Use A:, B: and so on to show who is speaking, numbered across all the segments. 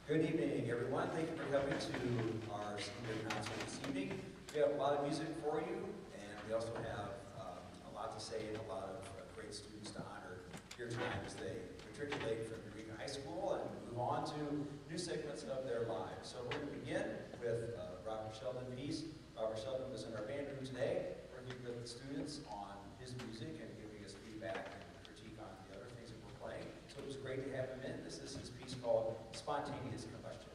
A: Good evening, everyone. Thank you for coming to our senior concert this evening. We have a lot of music for you, and we also have a lot to say and a lot of great students to honor here tonight as they matriculate from Eureka High School and move on to new segments of their lives. So we're going to begin with Robert Sheldon piece. Robert Sheldon was in our band room today, working with the students on his music and giving us feedback and critique on the other things that we're playing. So it was great to have him in. This is his piece called Spontaneous Combustion.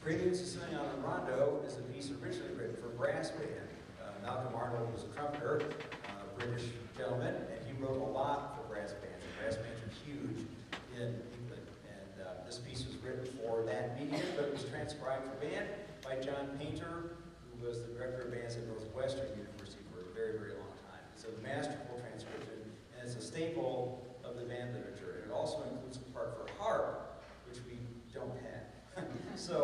A: Preludes to Singing on Rondo is a piece originally written for brass band. Malcolm Arnold was a trumpeter, a British gentleman, and he wrote a lot for brass bands. And brass bands are huge in England. And this piece was written for that medium, but it was transcribed for band by John Painter, who was the director of bands at Northwestern University for a very, very long time. It's a masterful transcription, and it's a staple of the band literature. And it also includes a part for harp, which we don't have. So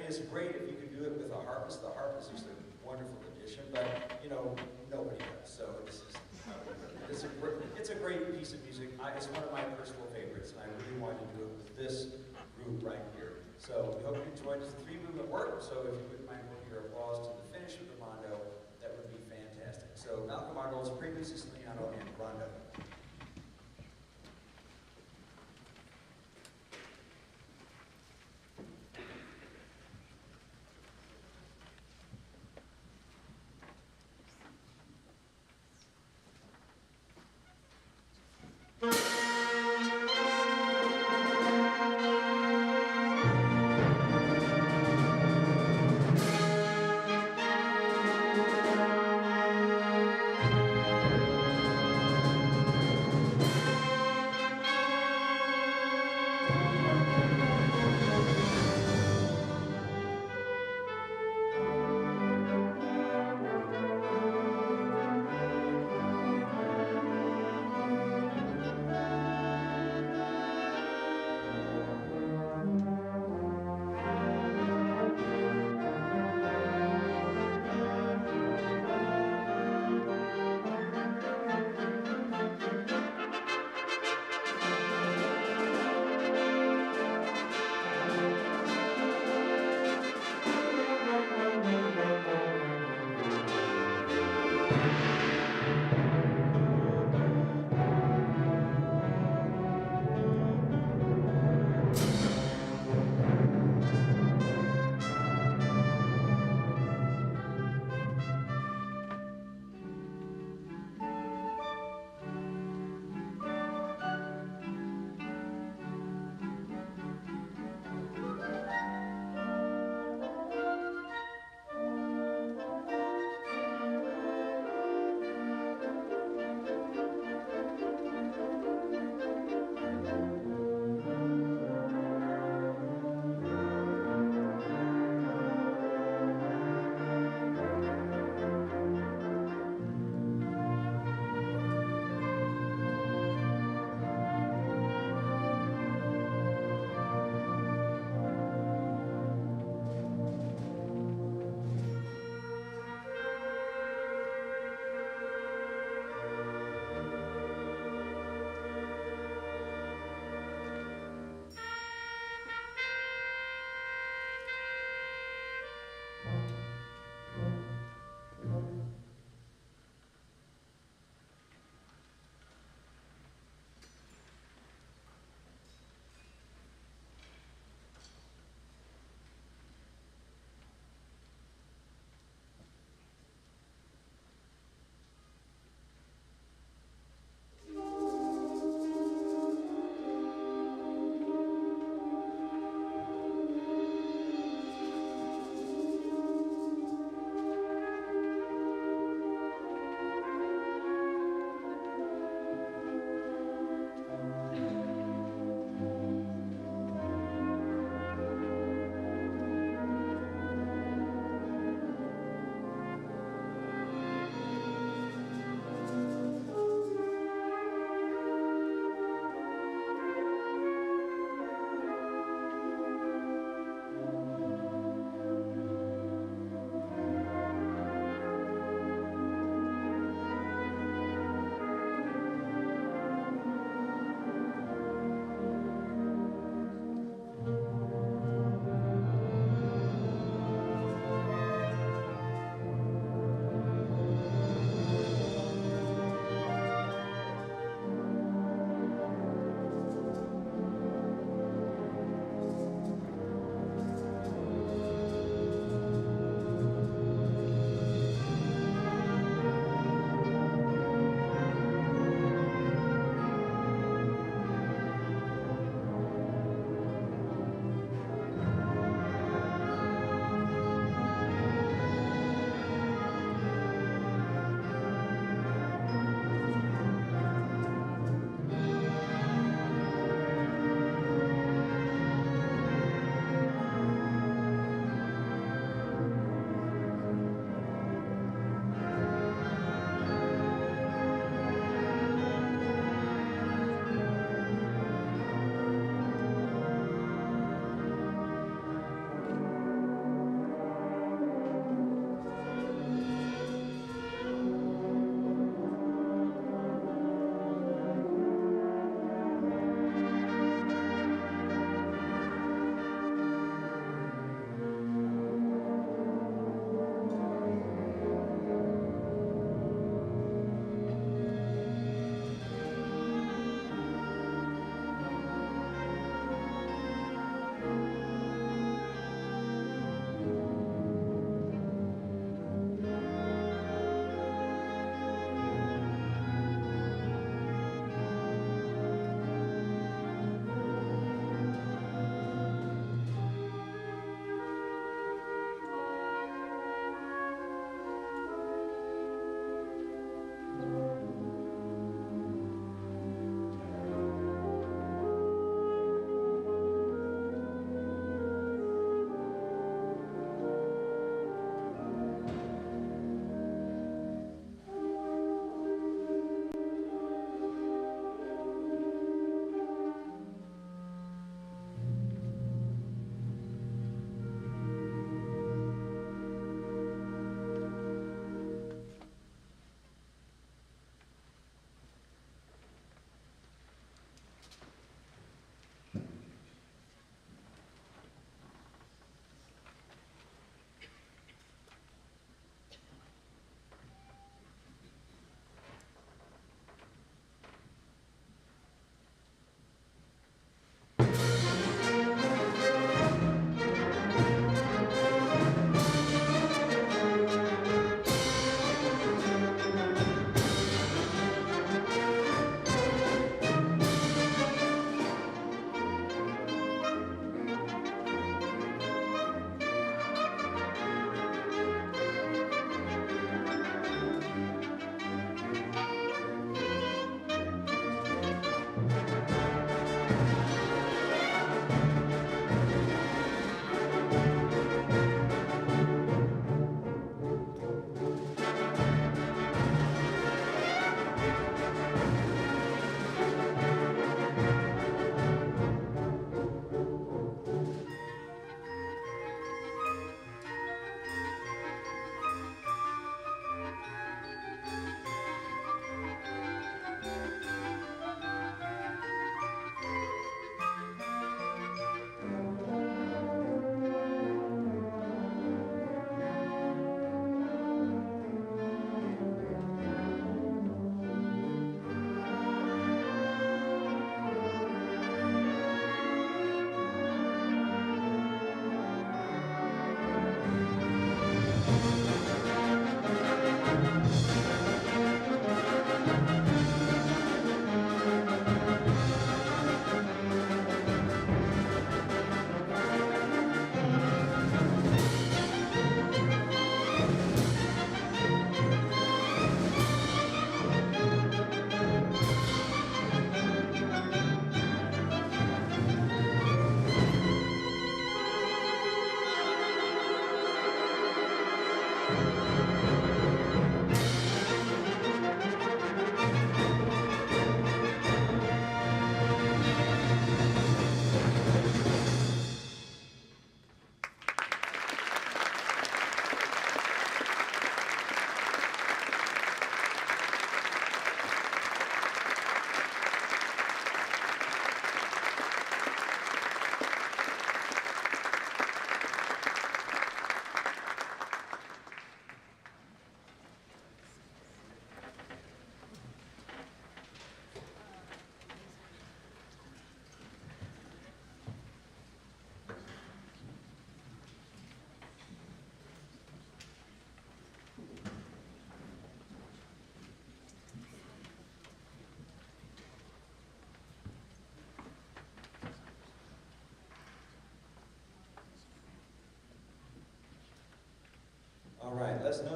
A: it's great if you can do it with a harpist. The harp is just a wonderful addition, but you know, nobody does. So it's a great piece of music. It's one of my personal favorites, and I really wanted to do it with this group right here. So we hope you enjoyed this 3-movement work. So if you wouldn't mind holding your applause to the finish of the Rondo, that would be fantastic. So Malcolm Arnold's Prelude, Siciliano, and Rondo.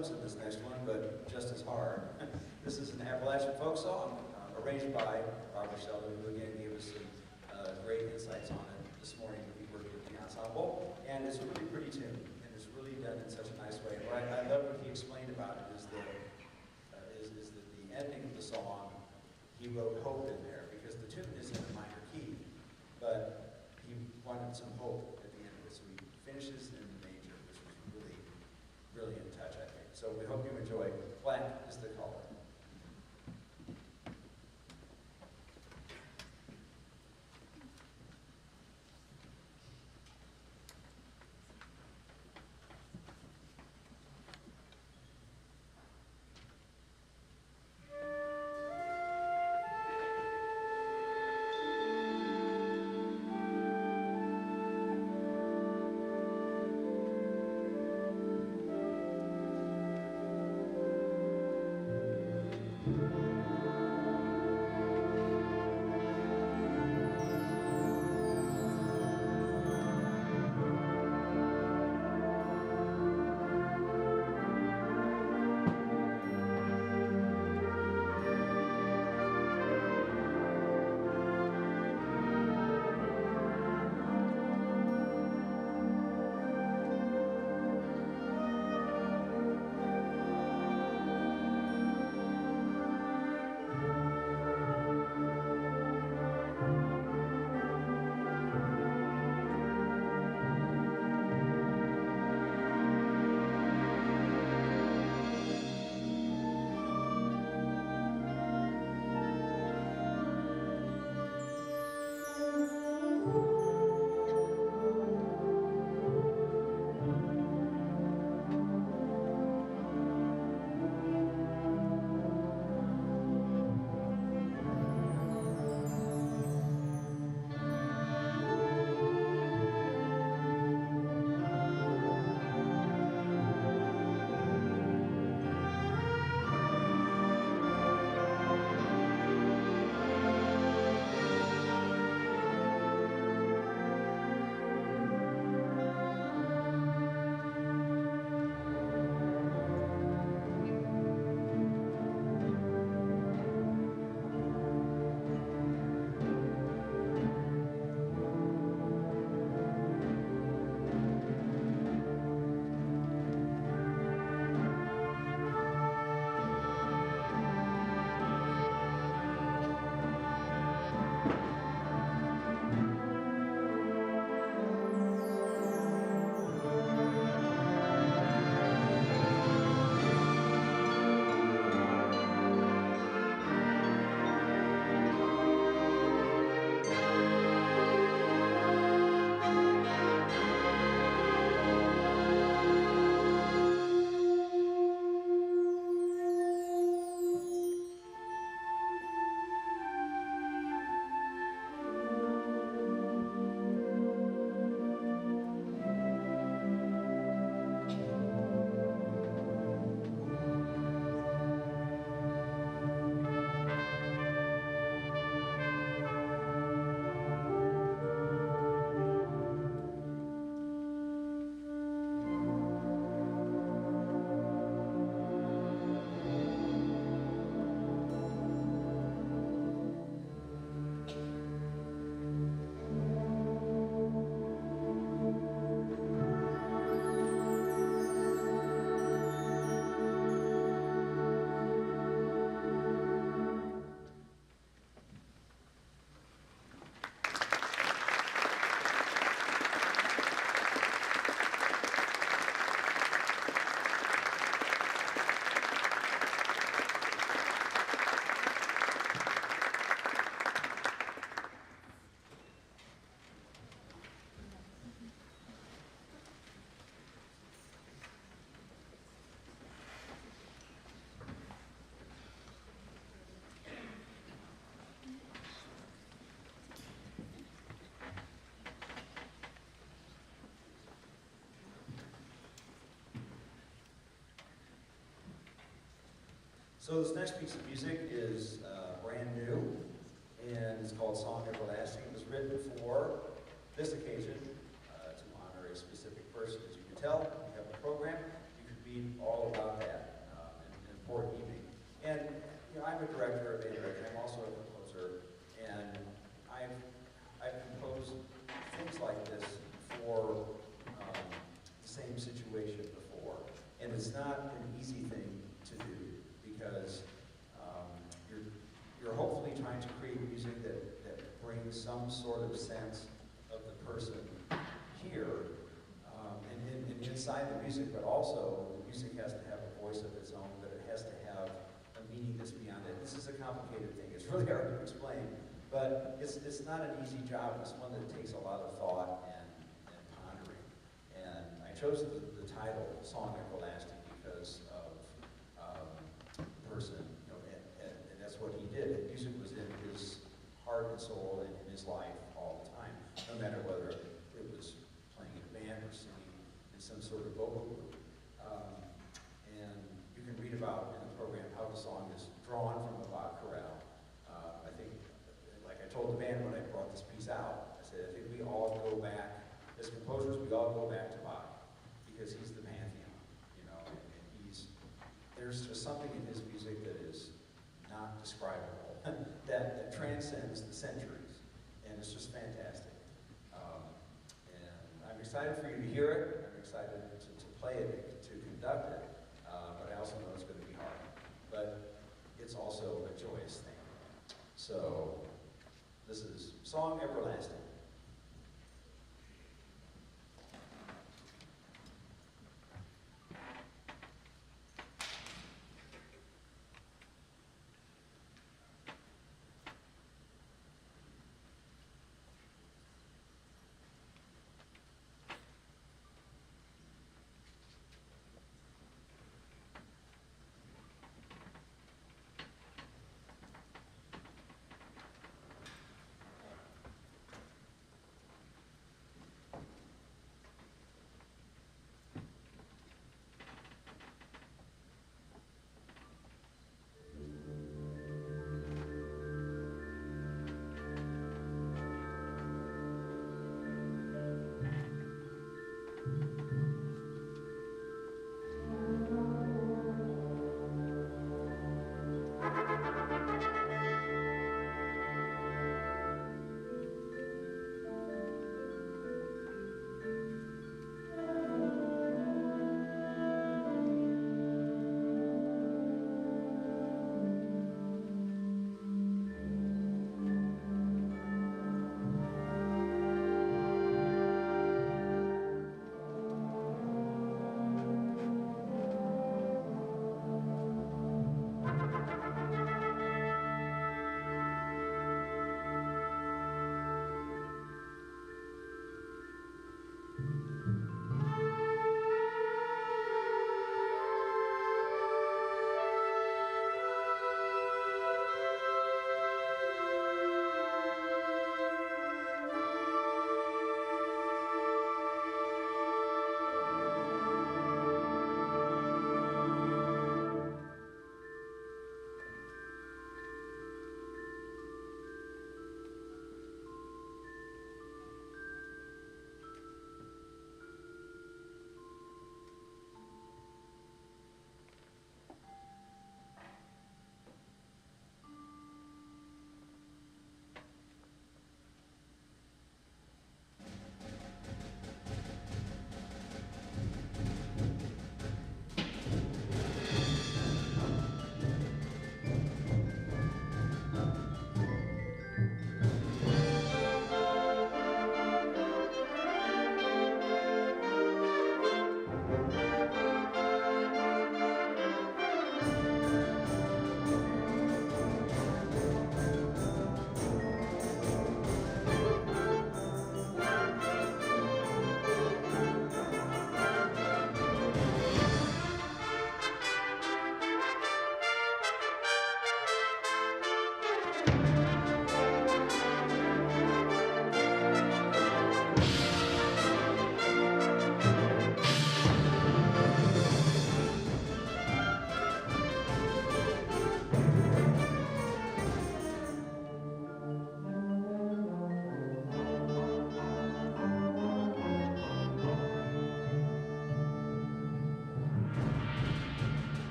A: notes in this next one, but just as hard. This is an Appalachian folk song arranged by Barbara Sheldon, who again gave us some great insights on it this morning. We worked with the ensemble, and it's a really pretty tune, and it's really done in such a nice way. What I love what he explained about it is that the ending of the song, he wrote hope in there because the tune is in a minor key, but he wanted some hope at the end of it, so he finishes in the major, which was really, really in touch, I think. So we hope you enjoy. Black is the color. So this next piece of music is brand new, and it's called Song Everlasting. It was written for this occasion to honor a specific person. As you can tell, we have a program. You could read all about that I'm a director of band director. I'm also a composer, and I've composed things like this for the same situation before, and it's not an easy thing to do because you're hopefully trying to create music that brings some sort of sense of the person here and inside the music, but also the music has to have a voice of its own, but it has to have a meaning that's beyond it. This is a complicated thing. It's really hard to explain, but it's not an easy job. It's one that takes a lot of thought and pondering. And I chose the title, Song Everlasting, because of the person, you know, and that's what he did. Music was in his heart and soul and in his life all the time, no matter whether it was playing in a band or singing in some sort of vocal group. And you can read about in the program how the song is drawn from the Bach chorale. I think, like I told the band when I brought this piece out, I said, I think we all go back, as composers, we all go back to Bach, because he's the pantheon, you know, and there's just something in his music that is not describable, that transcends the centuries, and it's just fantastic. And I'm excited for you to hear it, I'm excited to play it, to conduct it, but I also know it's going to be hard. But it's also a joyous thing. So, this is Song Everlasting.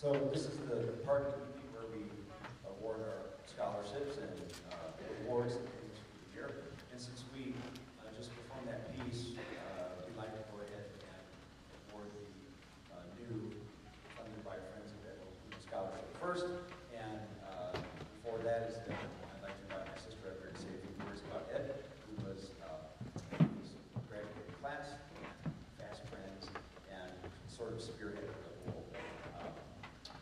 A: So this is the part where we award our scholarships and awards at the end of the year. And since we just performed that piece, we'd like to go ahead and award the new funded by Friends of Ed scholarship first. And before that is done, I'd like to invite my sister up here to say a few words about Ed, who was graduating class, fast friends, and sort of spearheaded the whole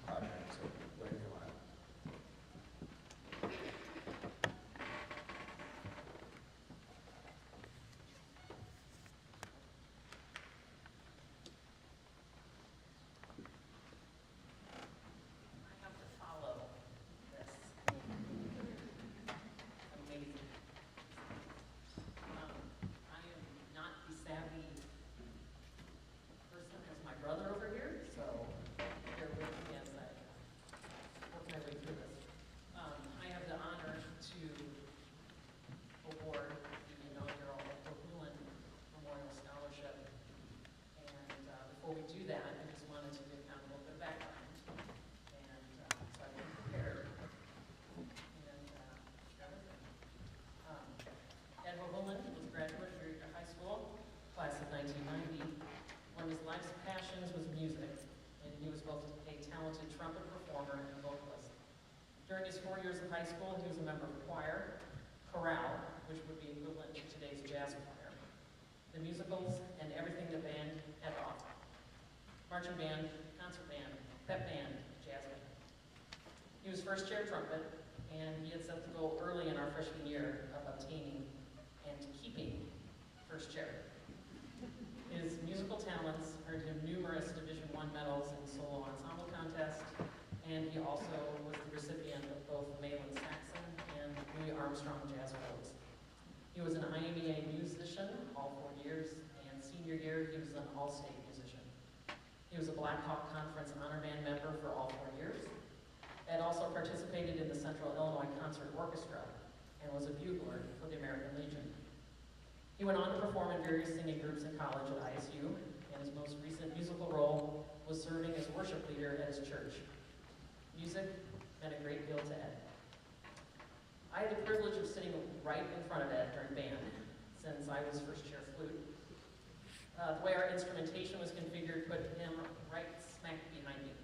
A: project. So go ahead and come on up.
B: I have to follow this. Amazing. I am not the savvy person as my brother over here, so bear with me as I work my way through this. I have the honor to award the inaugural Appalachian Memorial Scholarship. And before we do that, I just wanted to give kind of a little bit of background. And so I came prepared. And everything. Ed Hoagland was a graduate of Eureka High School, class of 1990. One of his life's passions was music, and he was both a talented trumpet performer and vocalist. During his 4 years of high school, he was a member of choir, chorale, which would be equivalent to today's jazz choir, the musicals, and everything the band had to offer. Marching band, concert band, pep band, jazz band. He was first chair trumpet, and he had set the goal early in our freshman year of obtaining and keeping first chair. His musical talents earned him numerous Division I medals in solo ensemble contests, and he also was the recipient of both Malin Saxon and Louis Armstrong Jazz Awards. He was an IMEA musician all 4 years, and senior year he was an all-state musician. He was a Black Hawk Conference Honor Band member for all 4 years. Ed also participated in the Central Illinois Concert Orchestra and was a bugler for the American Legion. He went on to perform in various singing groups in college at ISU, and his most recent musical role was serving as worship leader at his church. Music meant a great deal to Ed. I had the privilege of sitting right in front of Ed during band, since I was first chair flute. The way our instrumentation was configured put him right smack behind me,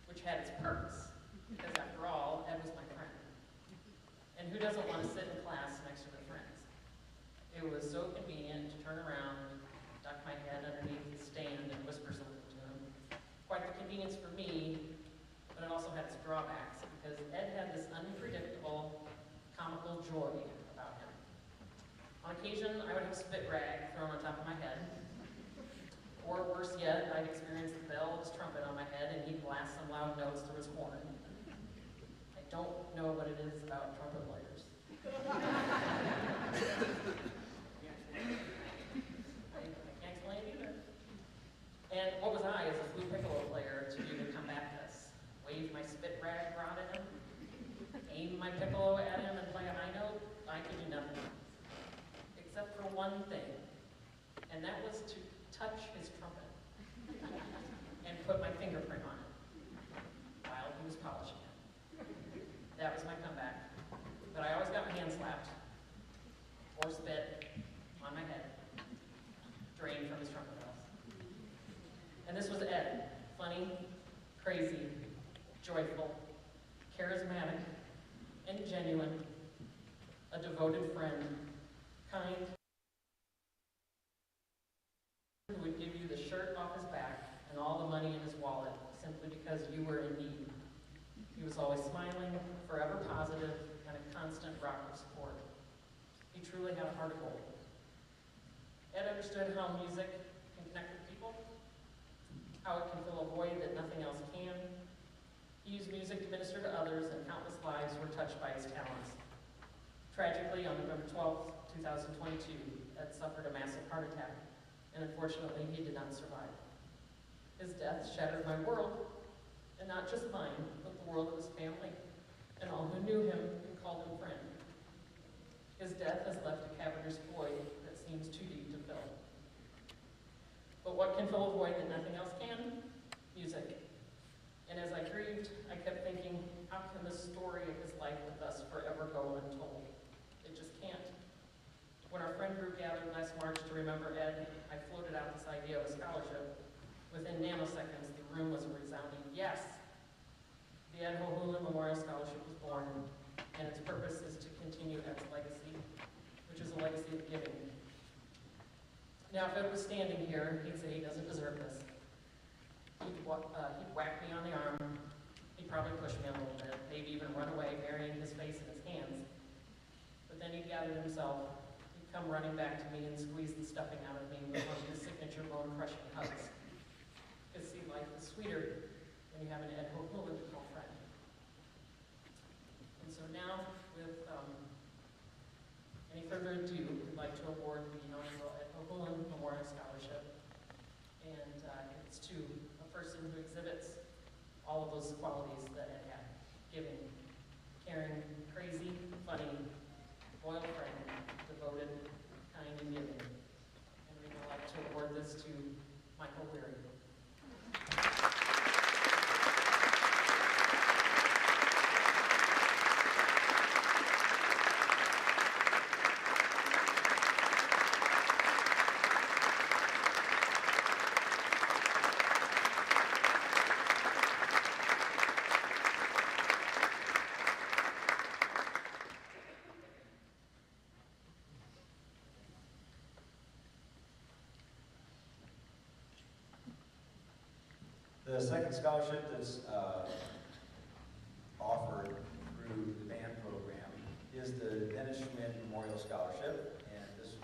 B: which had its purpose, because after all, Ed was my friend. And who doesn't want to sit in class next to their friends? It was so convenient to turn around, duck my head underneath the stand, and whisper something to him. Quite the convenience for me, but it also had its drawbacks, because Ed had this unpredictable, comical joy about him. On occasion, I would have a spit rag thrown on top of my head, or worse yet, I'd experience the bell of his trumpet on my head, and he'd blast some loud notes through his horn. I don't know what it is about trumpet players. I can't explain it either. And what was I, as a flute piccolo player, to do to combat this? Wave my spit rag rod at him? Aim my piccolo at him and play a high note? I could do nothing. Except for one thing, and that was to touch his trumpet and put my fingerprint on it while he was polishing it. That was my comeback. But I always got my hand slapped or spit on my head, drained from his trumpet bells. And this was Ed. Funny, crazy, joyful, charismatic, and genuine, a devoted friend, kind, who would give you the shirt off his back and all the money in his wallet simply because you were in need. He was always smiling, forever positive, and a constant rock of support. He truly had a heart of gold. Ed understood how music can connect with people, how it can fill a void that nothing else can. He used music to minister to others, and countless lives were touched by his talents. Tragically, on November 12th, 2022, Ed suffered a massive heart attack, and unfortunately, he did not survive. His death shattered my world, and not just mine, but the world of his family, and all who knew him and called him friend. His death has left a cavernous void that seems too deep to fill. But what can fill a void that nothing else can? Music. And friend group gathered last March to remember Ed, I floated out this idea of a scholarship. Within nanoseconds, the room was a resounding yes. The Ed Hohulin Memorial Scholarship was born, and its purpose is to continue Ed's legacy, which is a legacy of giving. Now, if Ed was standing here, he'd say he doesn't deserve this. He'd whack me on the arm. He'd probably push me a little bit, maybe even run away, burying his face in his hands. But then he'd gather himself. He'd come running back to me and squeeze the stuffing out of me with one of his signature bone-crushing hugs. Because see, life is sweeter when you have an Ed Hohulin to call friend. And so now, with any further ado, we'd like to award the inaugural Ed Hohulin Memorial Scholarship. And it's to a person who exhibits all of those qualities that Ed had: giving, caring, crazy, funny, loyal friend, devoted, kind, and giving. And we'd like to award this to Michael Weary.
A: The second scholarship that's offered through the band program is the Dennis Schwinn Memorial Scholarship, and this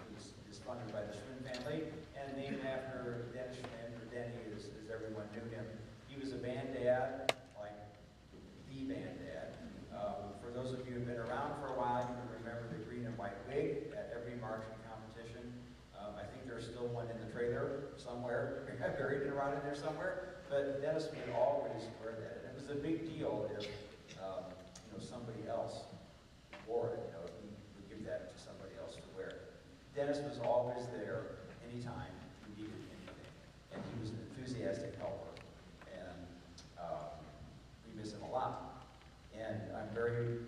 A: is funded by the Schwinn family and named after Dennis Schwinn, or Denny as everyone knew him. He was a band dad, like the band dad. For those of you who've been around for a while, you can remember the green and white wig at every marching competition. I think there's still one in the trailer somewhere, buried around in there somewhere. But Dennis would always wear that, and it was a big deal if somebody else wore it. He would give that to somebody else to wear. Dennis was always there anytime you needed anything, and he was an enthusiastic helper, and we miss him a lot. And I'm very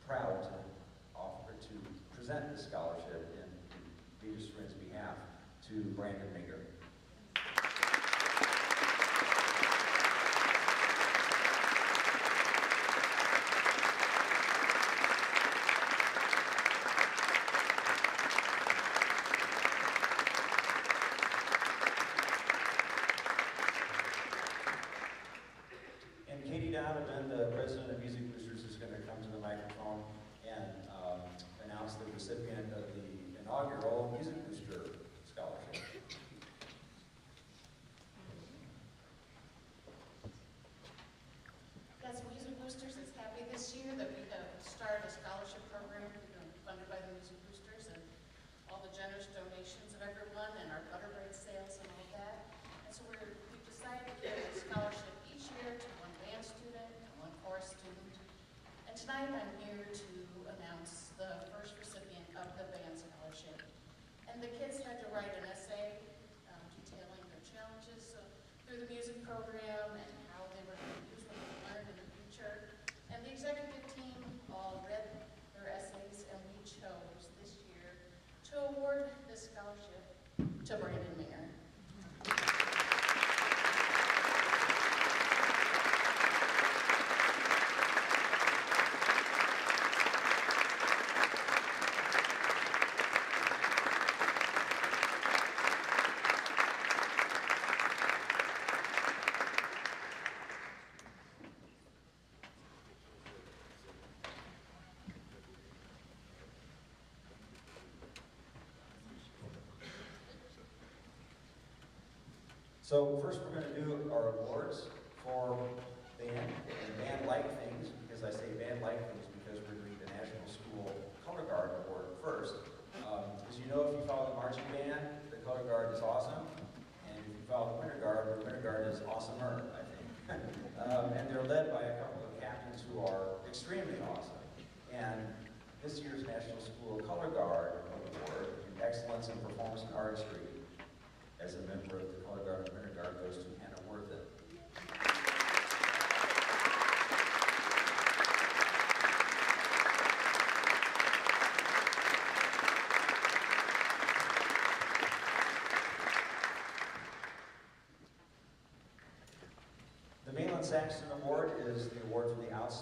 A: proud to offer to present this scholarship in Rita Schwinn's behalf to Brandon Minger. Donovan, the president of Music Boosters, is going to come to the microphone and announce the recipient of the inaugural Music Booster Scholarship.
C: Yes, Music Boosters is happy this year that we have started a scholarship program funded by the Music Boosters, and all the generous donations of everyone and our butter bread sales and all that. And so we've decided to give a scholarship each year to one band student and one chorus student. And tonight I'm here to announce the first recipient of the band scholarship. And the kids had to write an essay detailing their challenges through the music program and how they were going to use what they learned in the future. And the executive team all read their essays, and we chose this year to award this scholarship to Brandon Minger.
A: So first we're going to do our awards for band and band-like things, because I say band-like things because we're doing the National School Color Guard Award first. As you know, if you follow the marching band, the Color Guard is awesome, and if you follow the Winter Guard is awesomer, I think. And they're led by a couple of captains who are extremely awesome. And this year's National School Color Guard Award in Excellence in Performance and Artistry, as a member of the Color Guard and Winter Guard, goes to Hannah Worthen.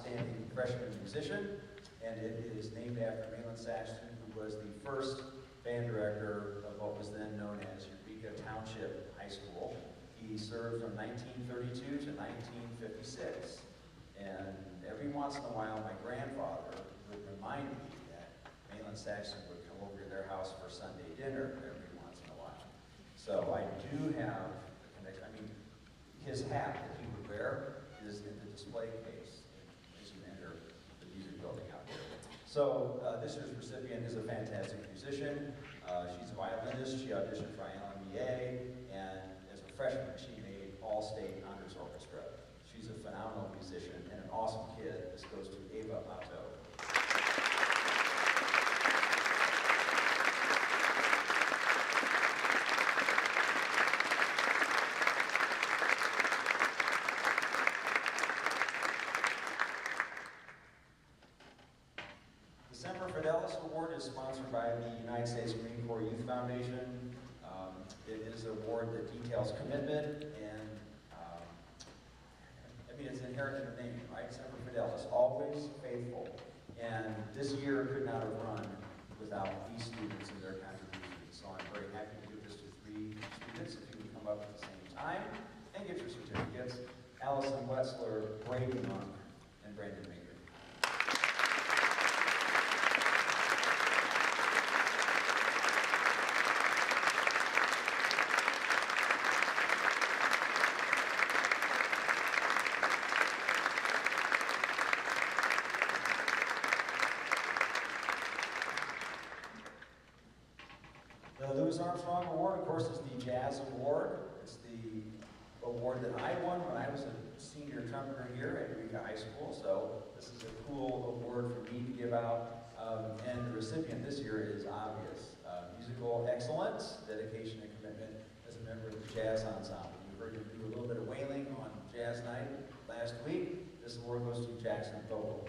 A: outstanding freshman musician, and it is named after Mahlon Saxton, who was the first band director of what was then known as Eureka Township High School. He served from 1932 to 1956, and every once in a while my grandfather would remind me that Mahlon Saxton would come over to their house for Sunday dinner every once in a while. So I do have a connection. I mean, his hat that he would wear is in the display case as you enter the music building out there. So this year's recipient is a fantastic musician. She's a violinist. She auditioned for ILMEA, and as a freshman, she made all-state honors orchestra. She's a phenomenal musician and an awesome kid. This goes to Ava Otto. The Semper Fidelis Award is sponsored by the United States Marine Corps Youth Foundation. It is an award that details commitment and, I mean, it's inherent in the name, right? Semper Fidelis, always faithful. And this year could not have run without these students and their contributions. So I'm very happy to give this to 3 students. If you would come up at the same time and get your certificates. Allison Wetzler, Brady Monk, and Brandon Maker. The Louis Armstrong Award, of course, is the Jazz Award. It's the award that I won when I was a senior trumpeter here at Eureka High School, so this is a cool award for me to give out. And the recipient this year is obvious. Musical excellence, dedication, and commitment as a member of the jazz ensemble. You heard him do a little bit of wailing on Jazz Night last week. This award goes to Jackson Vogel.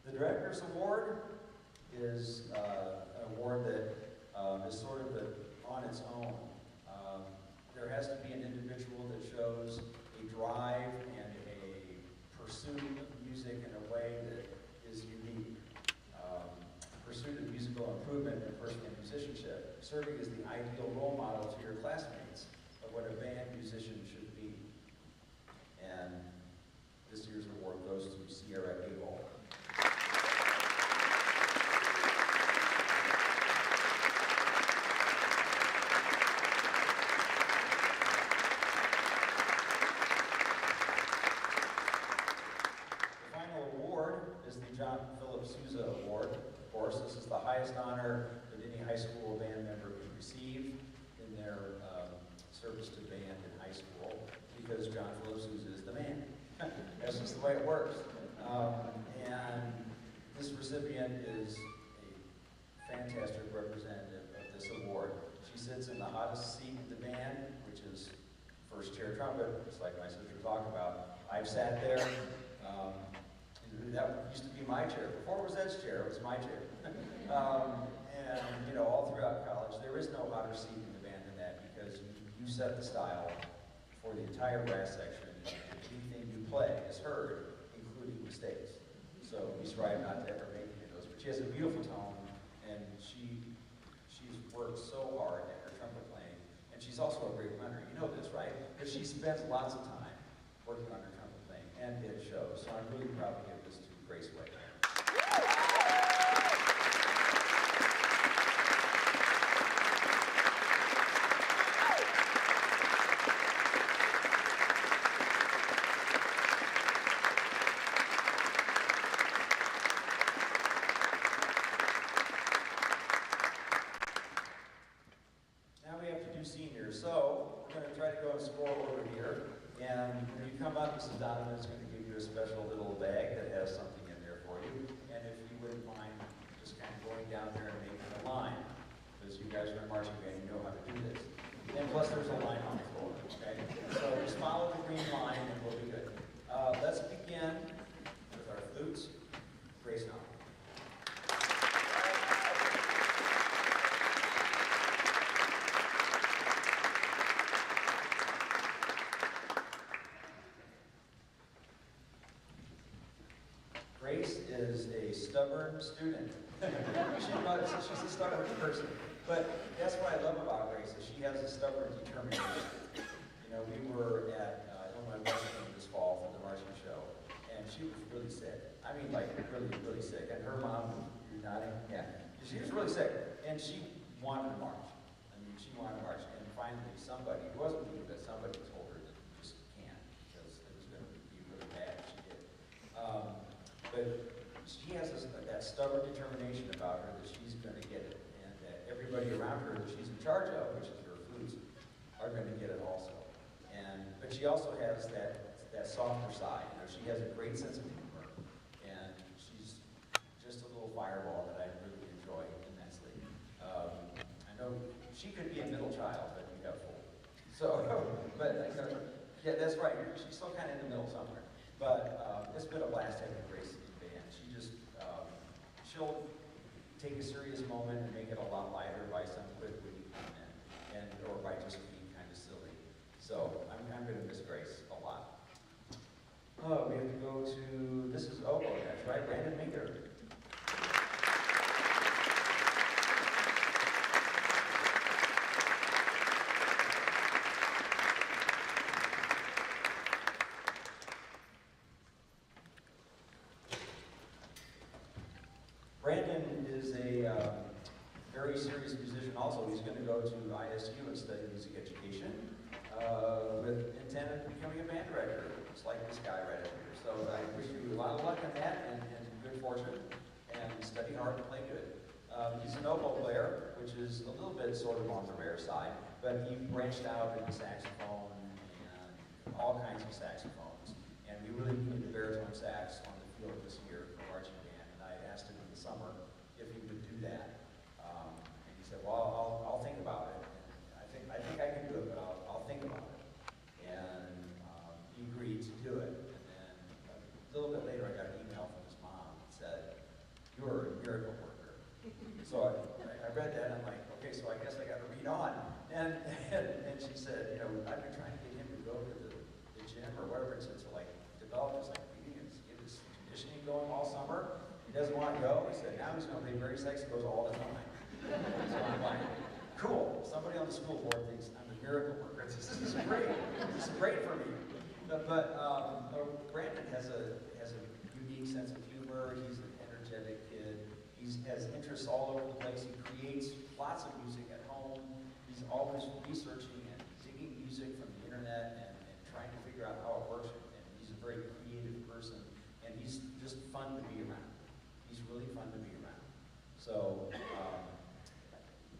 A: The Director's Award is an award that is sort of on its own. There has to be an individual that shows a drive and a pursuit of music in a way that is unique. Pursuit of musical improvement and personal musicianship, serving as the ideal role model to your classmates of what a band musician should be. And this year's award goes to Sierra Abel. John Philip Sousa Award. Of course, this is the highest honor that any high school band member could receive in their service to band in high school, because John Philip Sousa is the man. That's just the way it works. And this recipient is a fantastic representative of this award. She sits in the hottest seat in the band, which is first chair trumpet, just like my sister talked about. I've sat there. That used to be my chair. Before it was Ed's chair, it was my chair. And, you know, all throughout college, there is no hotter seat in the band than that, because you set the style for the entire brass section, and anything you play is heard, including mistakes. So we strive not to ever make any of those. But she has a beautiful tone, and she's worked so hard at her trumpet playing, and she's also a great runner. You know this, right? But she spends lots of time working on her trumpet playing, and it shows. So I'm really proud to give this to Grace White. Now we have to do seniors. So we're going to try to go in score order here. And when you come up, Mrs. Donovan is going to give you a special little bag that has something in there for again with our flutes, Grace Arnold. Grace is a stubborn student. She's a stubborn person. But that's what I love about Grace, is she has a stubborn determination. You know, we were at Illinois Western this fall for the marching show, and she was really sick. I mean, like, really, really sick. And her mom, you're nodding? Yeah. She was really sick, and she wanted to march. I mean, she wanted to march. And finally, somebody, it wasn't me, but somebody told her that you just can't, because it was going to be really bad if she did. But she has that stubborn determination about her that she's going to get it, and that everybody around her that she's in charge of, which is her flutes, are going to get it also. But she also has that softer side. You know, she has a great sense of humor, and she's just a little fireball that I really enjoy immensely. I know she could be a middle child, but you got full. So, but yeah, that's right. She's still kind of in the middle somewhere. But it's been a blast having Grace in the band. She just, she'll take a serious moment and make it a lot lighter by some quick witty comment, or by just being kind of silly. So I'm going to miss Grace a lot. Oh, we have to go to, this is, oh, that's right, Brandon Minker. Brandon is a very serious musician also. He's going to go to ISU and study music education with intent of becoming a band director. It's like this guy right over here. So I wish you a lot of luck in that and good fortune, and study hard and play good. He's an oboe player, which is a little bit sort of on the rare side, but he branched out into saxophone and all kinds of saxophones. And we really needed a baritone sax on the field this year for marching band, and I asked him in the summer if he would do that. And he said, well, I'll think about it. And I think I can do it, but I'll think about it. And he agreed to do it. And then a little bit later, I got an email from his mom that said, "You're a miracle worker." So I read that, and I'm like, okay, so I guess I got to read on. And she said, you know, I've been trying to get him to go to the gym or whatever it's to like develop his like reading and get his conditioning going all summer. He doesn't want to go. He said, now he's going to play very sexy, goes all the time. So I'm like, cool. Somebody on the school board thinks I'm a miracle worker. This is great. This is great for me. But Brandon has a unique sense of humor. He's an energetic kid. He has interests all over the place. He creates lots of music at home. He's always researching and digging music from the internet and trying to figure out how it works. And he's a very creative person. And he's just fun to be around. He's really fun to be around. So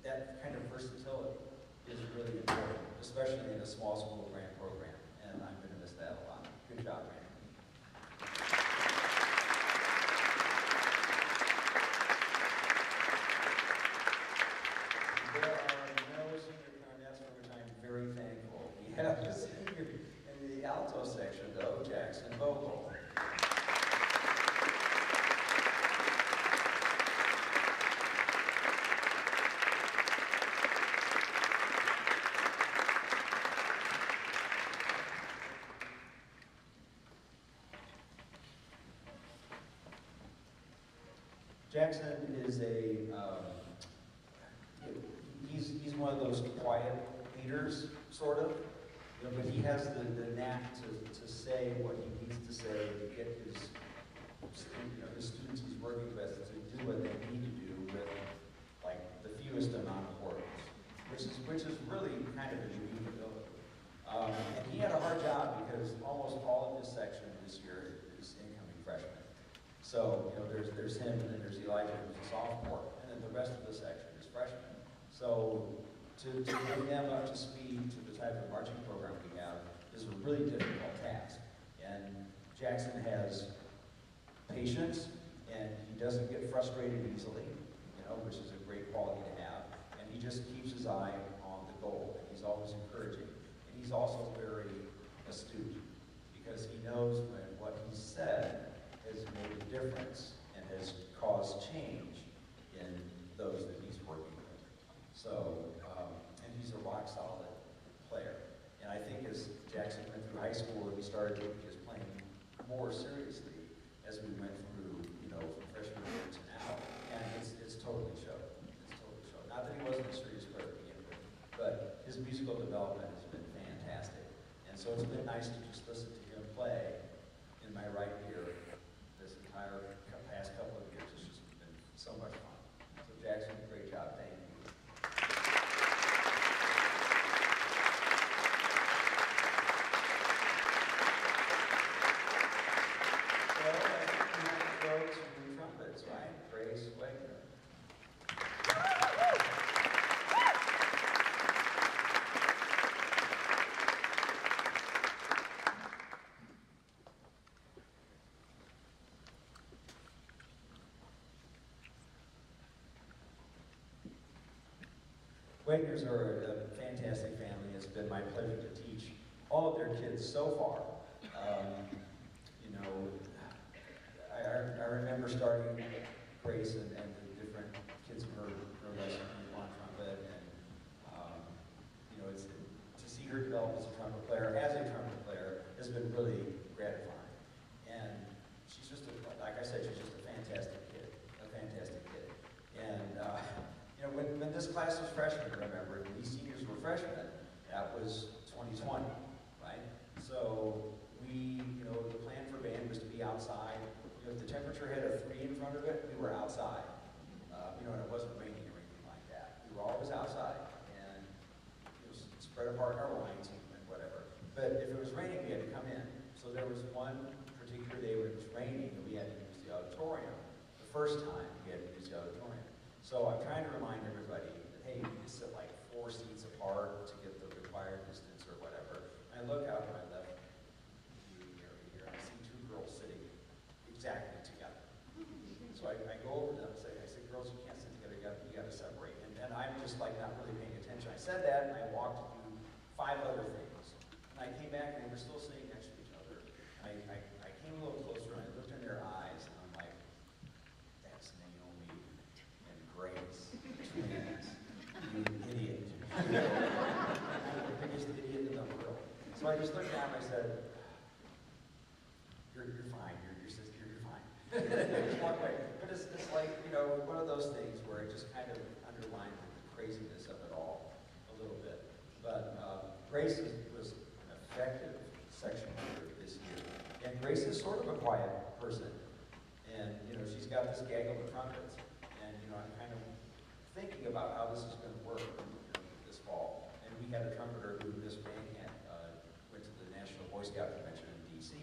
A: that kind of versatility is really important, especially in a small school grant program. And I'm going to miss that a lot. Good job, man. There are no senior clarinets for which I'm very thankful. We have a senior in the alto section, though, Jackson Vogel. Jackson is he's one of those quiet leaders, sort of, you know, but he has the knack to say what he needs to say to get his students he's working with to do what they need to do with like the fewest amount of words, which is really kind of a unique ability. And he had a hard job because almost all of his section this year is incoming freshmen. So, you know, there's him, and then there's Elijah, who's a sophomore, and then the rest of the section is freshmen. So, to bring them up to speed to the type of marching program we have is a really difficult task. And Jackson has patience, and he doesn't get frustrated easily, you know, which is a great quality to have. And he just keeps his eye on the goal, and he's always encouraging. And he's also very astute, because he knows when what he says difference and has caused change in those that he's working with. So, and he's a rock solid player. And I think as Jackson went through high school, he started taking his playing more seriously as we went through, you know, from freshman year to now. And it's totally showed. It's totally showed. Not that he wasn't a serious player to begin with, but his musical development has been fantastic. And so it's been nice to just listen to him play in my right ear this entire past couple of years. It's just been so much fun. So Jackson, great job. Thank you. So I think we have to go to trumpets, right? Grace Wagner. Wagners are a fantastic family. It's been my pleasure to teach all of their kids so far. You know, I remember starting Grace and the different kids in her lesson on trumpet, and you know, it's to see her develop as a trumpet player has been really gratifying. And she's just like I said, she's just a fantastic kid, And you know, when this class was freshmen, remember, when these seniors were freshmen, that was 2020, right? So we, you know, the plan for band was to be outside. You know, if the temperature had a 3 in front of it, we were outside. You know, and it wasn't raining or anything like that. We were always outside, and it was spread apart in our lines and whatever. But if it was raining, we had to come in. So there was one particular day when it was raining, and we had to use the auditorium. The first time, we had to use the auditorium. So I'm trying to remind everybody that, hey, you can sit like 4 seats apart to get the required distance or whatever. And I look out to my left view here, and I see 2 girls sitting exactly together. So I go over to them and say, girls, you can't sit together, you got to separate. And I'm just like not really paying attention. I said that, and I walked to do 5 other things. And I came back, and they were still sitting next to each other. I came a little closer, and I looked in their eyes, and I'm like, that's Naomi and Grace, twins, you idiot. I'm the biggest idiot in the world. So I just looked down and I said, you're fine, your sister, you're fine. Just walk away. But it's like, you know, one of those things where it just kind of underlines the craziness of it all a little bit. But Grace was an effective section leader this year. And Grace is sort of a quiet person. And, you know, she's got this gaggle of trumpets. And, you know, I'm kind of thinking about how this is going to work, you know, this fall. And we had a trumpeter who this band camp went to the National Boy Scout Convention in D.C.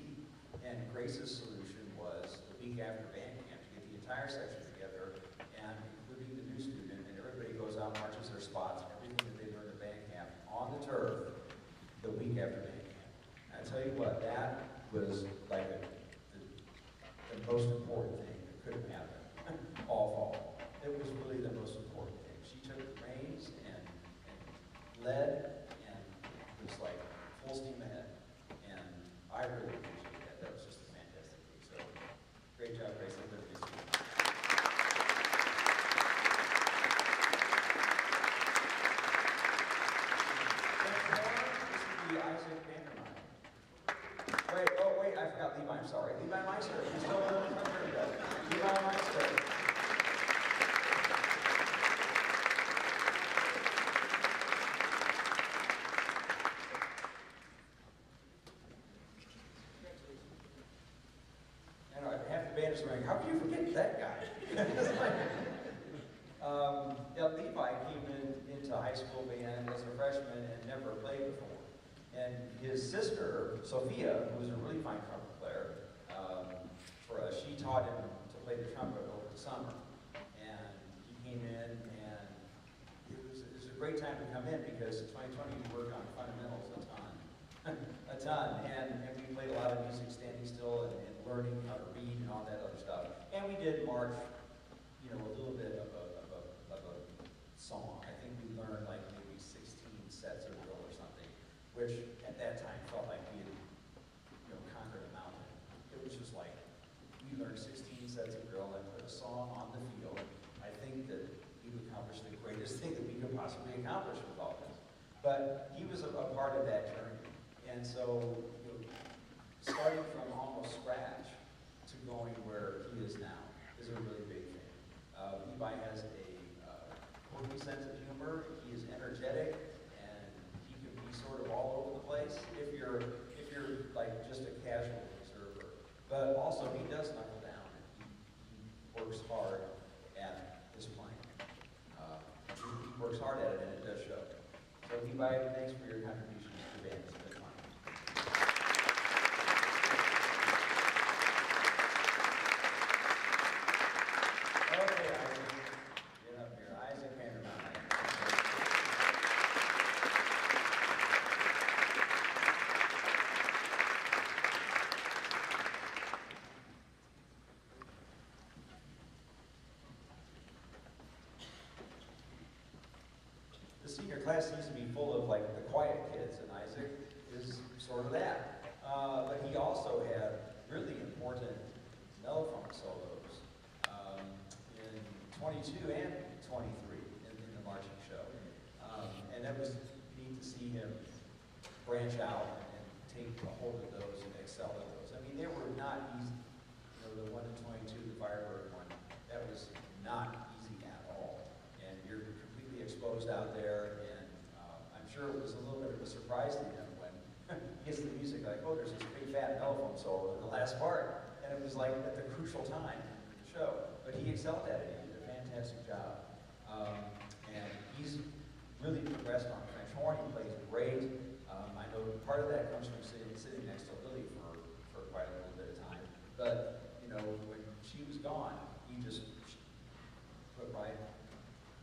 A: And Grace's solution was the week after band camp to get the entire section together, and including the new student, and everybody goes out, marches their spots, everything that they learned at band camp on the turf the week after band camp. And I tell you what, that was like the most important thing that could have happened all fall. It was really the most important thing. She took the reins and led, and it was like full steam ahead. And I really appreciate that. That was just a fantastic thing. So great job, Grace. I'm going to miss you. This would be Isaac Vandermeer. Wait, I forgot Levi. I'm sorry. Levi Meister. He's still in the country. Levi Meister. How can you forget that guy? Yeah, Levi came into high school band as a freshman and never played before. And his sister, Sophia, who was a really fine trumpet player for us, she taught him to play the trumpet over the summer. And he came in, and it was a great time to come in because in 2020 we worked on fundamentals a ton. And we played a lot of music standing still and learning how to read and all that other stuff. And we did march, you know, a little bit of a song. I think we learned like maybe 16 sets of drill or something, which at that time felt like we had, you know, conquered a mountain. It was just like, we learned 16 greatest thing that we could possibly accomplish with all this. But he was a part of that journey. And so, you know, starting from almost scratch to going where he is now is a really big thing. Levi has a quirky sense of humor. He is energetic, and he can be sort of all over the place if you're like just a casual observer. But also, he does knuckle down, and he works hard at his playing. He works hard at it, and it does show. So, Levi, thanks for your contributions to the band. It's been fun. Okay, Isaac, get up here. Isaac Vandermeer. The senior class seems to be full of like the quiet kids, and Isaac is sort of that. But he also had really important mellophone solos in 22 and 23 in the marching show. And that was neat to see him branch out and take a hold of those and excel at those. I mean, they were not easy. You know, the 1 in 22, the Firebird one, that was not easy at all. And you're completely exposed out there, and I'm sure it was a little bit of a surprise to him when he gets the music like, oh, there's this big fat mellophone solo in the last part. And it was like at the crucial time in the show. But he excelled at it. He did a fantastic job. And he's really progressed on French horn. He plays great. I know part of that comes from sitting next to Lily for quite a little bit of time. But, you know, when she was gone, he just put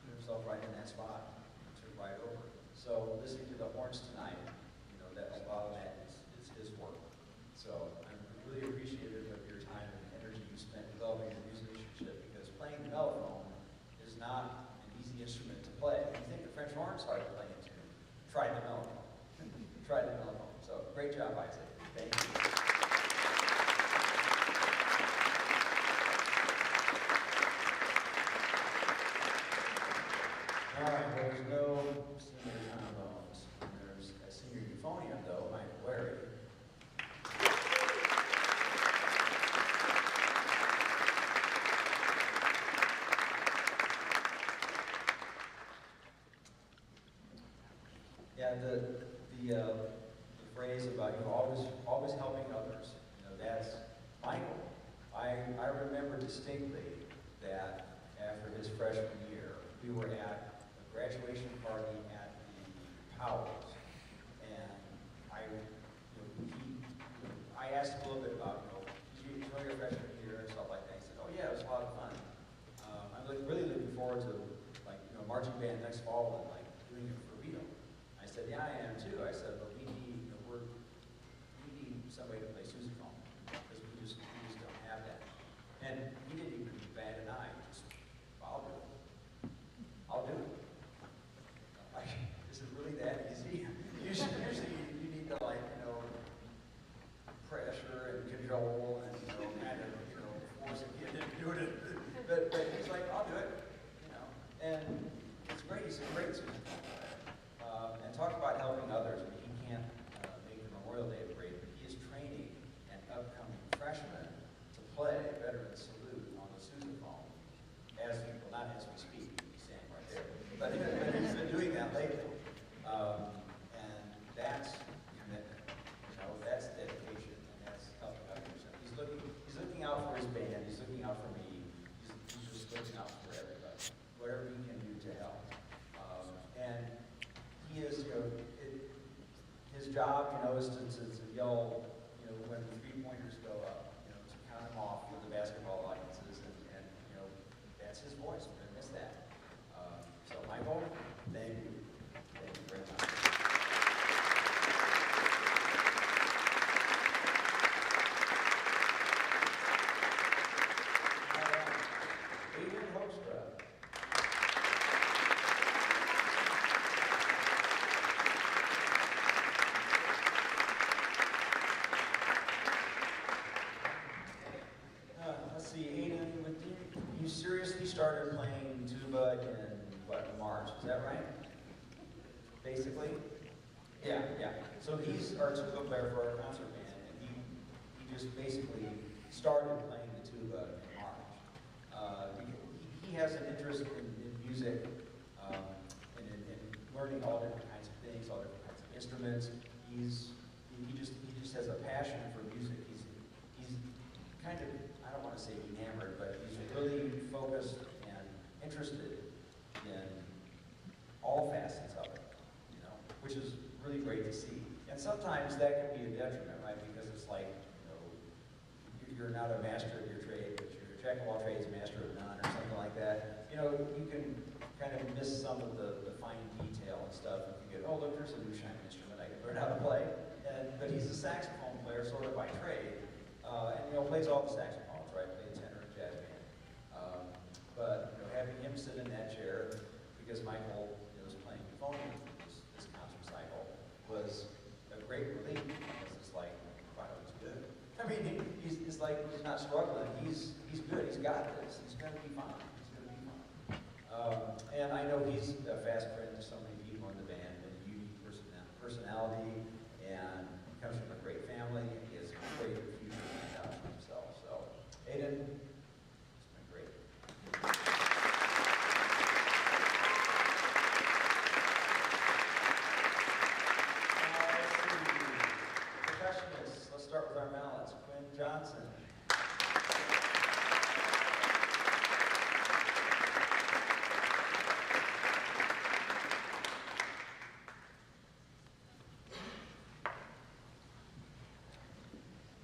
A: himself right in that spot, took right over. So listening to the horns tonight, you know, that a lot of that is his work. So I'm really appreciative of your time and energy you spent developing your musicianship, because playing the mellophone is not an easy instrument to play. If you think the French horn's hard to play into, try the mellophone. Try the mellophone. So great job, Isaac. Thank you. All right, there's no senior trombones. There's a senior euphonium, though, Mike Larry. Yeah, the phrase about you always helping others, you know, that's Michael. I remember distinctly that after his freshman year, we were at a graduation party at the Powers, and I asked him a little bit about, did you enjoy your freshman year and stuff like that? He said, oh yeah, it was a lot of fun. I'm really looking forward to marching band next fall and doing it for real. I said, yeah, I am too. I said, but we need somebody to play sousaphone, because we just don't have that. And he didn't even bat an eye. Just, I'll do it. I'll do it. Is it really that easy? Usually you need to pressure and control and kind of force a kid into doing it. But he's like, I'll do it. And it's great. He's a great sousaphone player. And talk about helping others. I mean, he can't make the Memorial Day parade, but he is training an upcoming freshman to play Veterans Salute on the sousaphone not as we speak. He's standing right there, but he's been doing that lately, and that's commitment. That's dedication, and that's helping others. He's looking out for his band. He's looking out for me. He's just looking out for everybody. Whatever he can do to help. And he is, his job, is to yell, when the 3-pointers go up, to count them off with the basketball audiences, and that's his voice. We're going to miss that. So, Michael, thank you. Thank you very much. Started playing tuba in, march. Is that right? Basically? Yeah, yeah. So he's our tuba player for our concert band, and he just basically started playing the tuba in March. He has an interest in music and in learning all different kinds of things, all different kinds of instruments. He just has a passion for music. He's kind of, I don't want to say enamored, but he's really focused and interested in all facets of it, you know, which is really great to see. And sometimes that can be a detriment, right? Because it's like, you know, you're not a master of your trade, but you're a jack of all trades, master of none, or something like that. You know, you can kind of miss some of the fine detail and stuff. If you get, oh, look, there's a new shiny instrument I can learn how to play. But he's a saxophone player, sort of by trade, and you know, plays all the saxophones, right? Plays tenor and jazz band. But you know, having him sit in that chair, because Michael was playing euphonium this concert cycle, was a great relief, because it's like, wow, he's good. I mean, he's like, he's not struggling. He's good. He's got this. He's going to be fine. He's going to be fine. And I know he's a fast friend to so many people in the band, and a unique personality, and comes from a great family. He has a great future planned out for himself. So, Aiden, it's been great. Let's see. Percussionists. Let's start with our mallets. Quinn Johnson.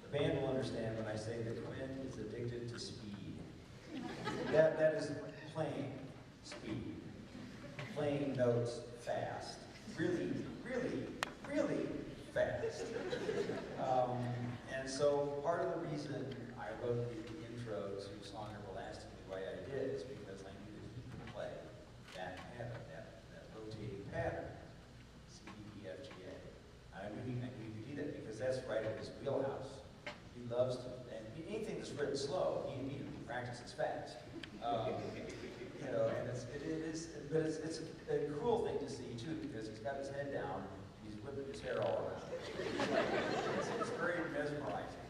A: The band will understand when I say that Quinn is addicted to speed. That is playing speed. Playing notes fast. Really, really, really fast. And so part of the reason I wrote the intro to Song Everlasting the way I did is because I needed to play that pattern, that rotating pattern. C, D, E, F, G, A. I knew he could do that because that's right in his wheelhouse. He loves to, and anything that's written slow, he immediately practices fast. You know, and it's a cool thing to see too, because he's got his head down, he's whipping his hair all around. It's very mesmerizing.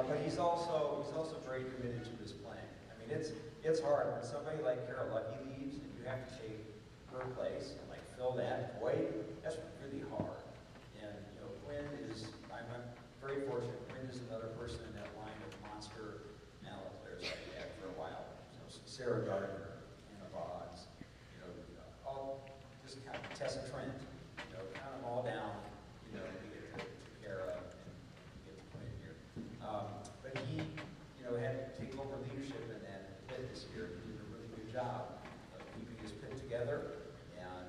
A: But he's also very committed to his playing. I mean, it's hard when somebody like Carol Lucky leaves and you have to take her place and like fill that void. That's really hard. And you know, Quinn is, I'm very fortunate. Quinn is another person in that line of monster mallet players I've had for a while. So Sarah Gardner, Anna Boggs, you know, all just kind of Tessa Trent, you know, count them all down, you know, we get to Kara and we get to Quinn here. But he, you know, had to take over leadership in that pit this year. He did a really good job of keeping his pit together and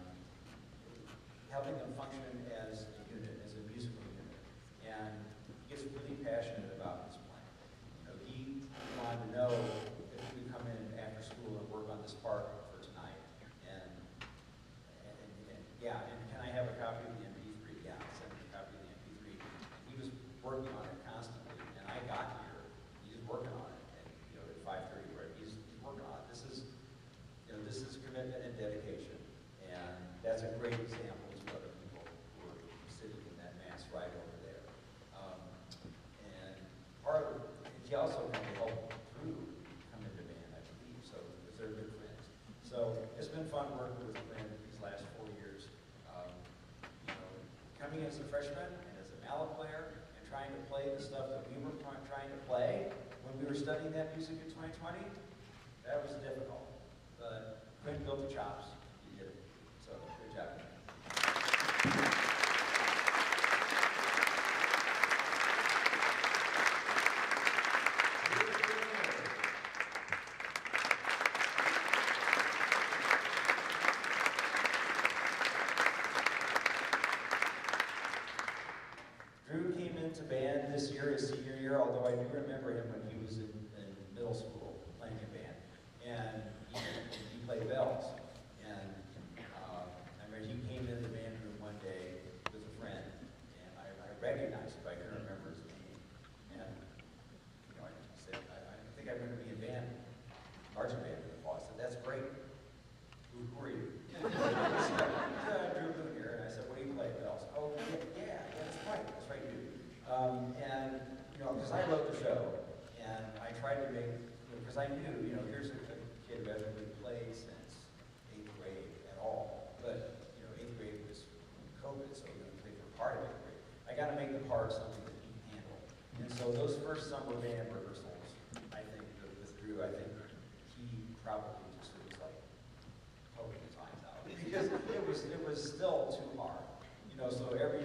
A: helping them function as a unit, as a musical unit. And he gets really passionate about his playing. You know, he wanted to know if he could come in after school and work on this part for tonight. And yeah, and can I have a copy of the MP3? Yeah, I'll send him a copy of the MP3. He was working on it constantly, and I got here. He's working on it, and you know, at 5:30, right? He's working on it. This is commitment and dedication, and that's a great example to other people who are sitting in that mass right over there. And part of he also kind of helped Drew come into band, I believe, so because they're good friends. So it's been fun working with Quinn these last 4 years. You know, coming as a freshman and as a mallet player and trying to play the stuff that we were trying to play when we were studying that music in 2020, that was difficult. But Quinn built the chops. He did it. So good job. Drew came into band this year, his senior year, although I do remember him when he was in middle school playing in band. And he played bells. And tried to make, because I knew, here's a kid who hasn't really played since 8th grade at all. But, 8th grade was COVID, so he only played for part of 8th grade. I got to make the part something that he can handle. And so those first summer band rehearsals, I think, withdrew. I think he probably just was like poking his eyes out because it was still too hard. So every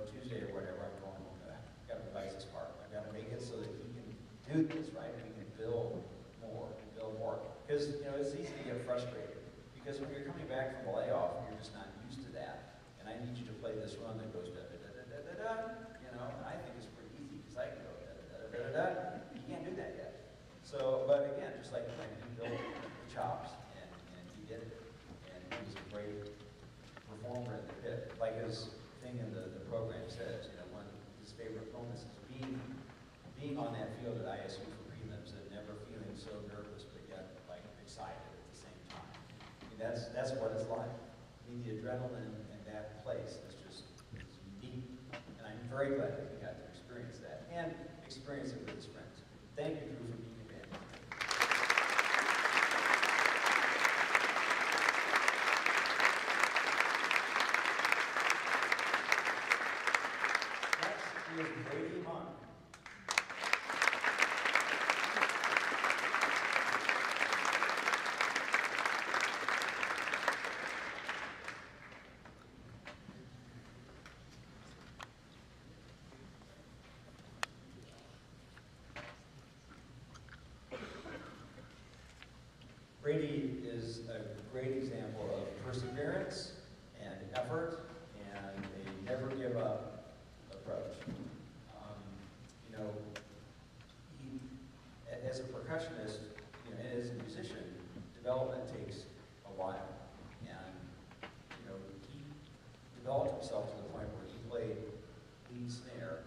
A: Tuesday or whatever, I'm going, I've got to revise this part. I've got to make it so that he can do this, right? We can build more and build more. Because it's easy to get frustrated because when you're coming back from a layoff, you're just not used to that. And I need you to play this run that goes da da da da da da da. And I think it's pretty easy because I can go da da da da da da. You can't do that yet. So, but again, just like when he built the chops and he did it, and he was a great performer in the pit. Like his thing in the program says, one of his favorite moments is being on that field at ISU for prelims and never feeling so nervous but yet like excited at the same time. That's what it's like. The adrenaline in that place is just unique. And I'm very glad that he got to experience that and experience it with his friends. Thank you, Drew, for being a band. Next is Brady Monk. Brady is a great example of perseverance and effort and a never give up approach. He, as a percussionist, and as a musician, development takes a while. And, he developed himself to the point where he played lead snare,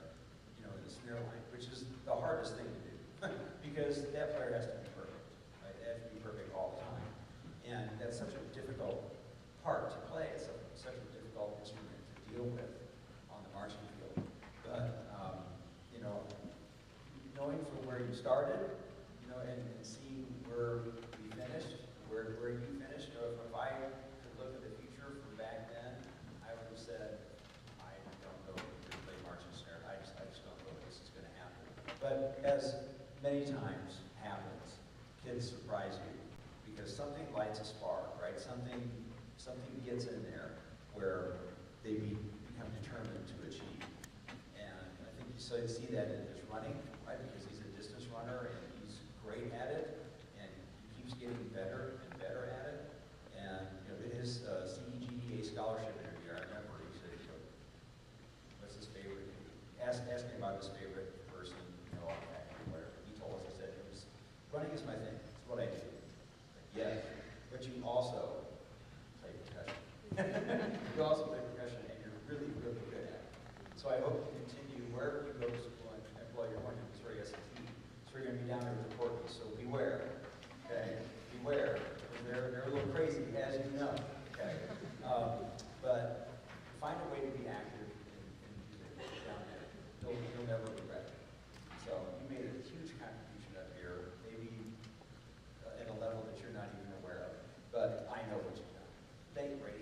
A: in the snare line, which is the hardest thing to do because that player has to be perfect. Right? They have to be perfect all the time. And that's such a difficult part to play. It's such a difficult instrument to deal with on the marching field. But, knowing from where you started, and seeing where we finished, where you finished, if I could look at the future from back then, I would have said, I don't know if you're going to play marching snare. I just don't know if this is going to happen. But as many times happens, kids surprise you because something lights a spark, right? Something gets in there where they become determined to achieve. And I think you see that in his running, right? Because he's a distance runner and he's great at it, and he keeps getting better and better at it. And in his CEGDA scholarship interview, I remember he said, what's his favorite? Ask him about his favorite person, on the faculty, whatever. He told us, he said, running is my thing. It's what I do. Yes, but you also play percussion. You also play percussion, and you're really, really good at it. So I hope you continue wherever you go to school and while you're going to Missouri SAT. So you're going to be down there with the Porkies. So beware, okay? Beware, because they're a little crazy, as you know, okay? But find a way to be active in music down there. You'll never regret it. So you made a huge contribution up here, maybe at a level that you're not even aware of. But I know what you've done. Thank you, Brady.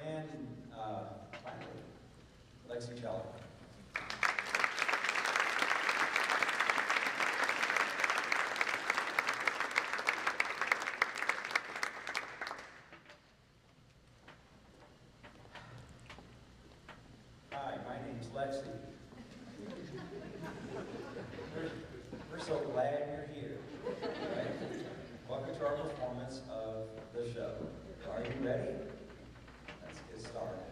A: And finally, Lexi Teller. Hi, my name's Lexi. We're so glad you're here. Right? Welcome to our performance of the show. Are you ready? Let's get started.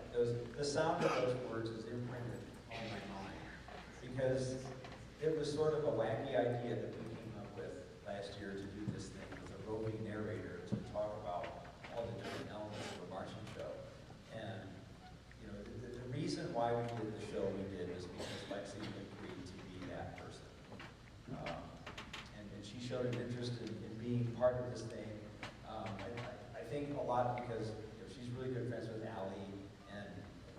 A: The sound of those words is imprinted on my mind because it was sort of a wacky idea that we came up with last year to do this thing with a roving narrator to talk about all the different elements of a marching show. And the reason why we did the show we did was because Lexi agreed to be that person. And she showed an interest in being part of this thing. I think a lot because she's really good friends with Allie,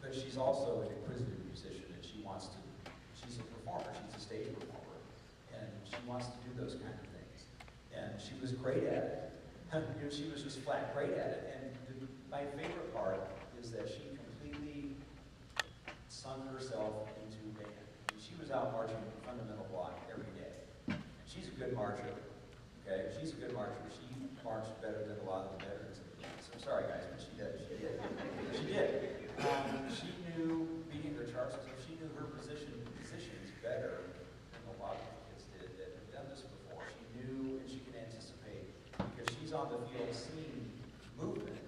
A: but she's also an inquisitive musician, and she's a performer, she's a stage performer, and she wants to do those kind of things. And she was great at it. She was just flat great at it. And my favorite part is that she completely sunk herself into band. She was out marching the fundamental block every day. And she's a good marcher, okay? She's a good marcher. She marched better than a lot of the veterans. So I'm sorry, guys, but she did. She did. She knew, beating her charts, she knew her positions better than a lot of the kids did that had done this before. She knew and she could anticipate because she's on the field seeing movement.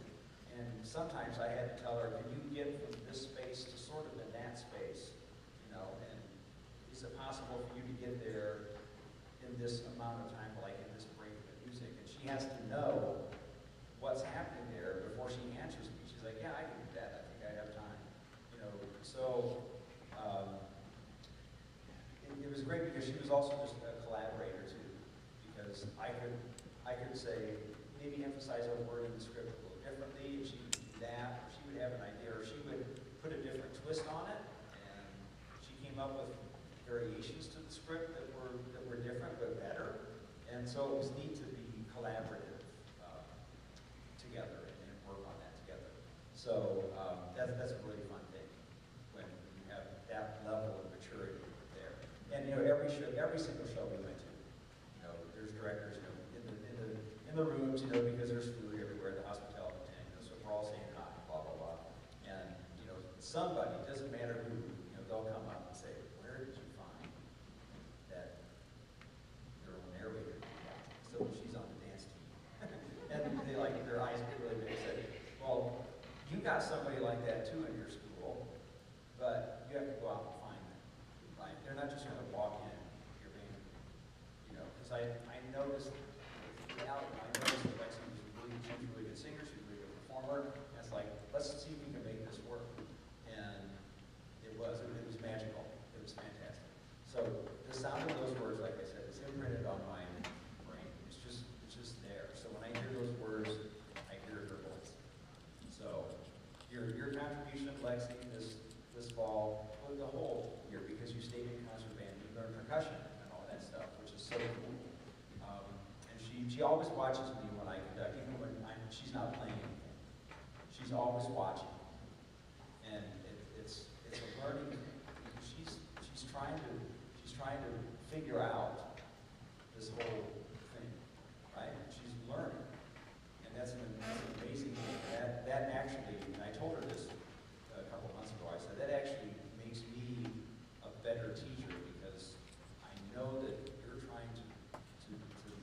A: And sometimes I had to tell her, can you get from this space to sort of in that space? And is it possible for you to get there in this amount of time, like in this break of the music? And she has to know what's happening there before she answers me. She's like, yeah, I can do that. I think I have time. So it was great because she was also just a collaborator too. Because I could say, maybe emphasize a word in the script a little differently, and she would do that, or she would have an idea, or she would put a different twist on it, and she came up with variations to the script that were different but better. And so it was neat to be collaborative together and work on that together. So that's a really fun thing when you have that level of maturity there. And every single show we went to, there's directors in the rooms, because there's food everywhere at the hospitality tent, so we're all saying hi, blah blah blah. And somebody, doesn't matter who, they'll come up and say, where did you find that girl narrator? So she's on the dance team. And they their eyes get really big and say, well, you got somebody like that too in your school, but you have to go out and find them, right? They're not just going to walk in your band, because I noticed the reality. I noticed that Lexi was she's a really good singer, she's a really good performer, and it's like, let's see if we can make this work. And it was magical. It was fantastic. So the sound of those words, like I said, is imprinted on my brain. It's just there. So when I hear those words, I hear her voice. So your contribution, Lexi, this fall, the whole year, because you stayed in concert band, you learned percussion and all that stuff, which is so cool. And she always watches me when I conduct, even when she's not playing anything. She's always watching. And it's a learning thing. She's trying to figure out this whole thing, right? She's learning. And that's an amazing thing. That actually, and I told her this a couple months ago, I said, that actually makes me a better teacher because I know that you're trying to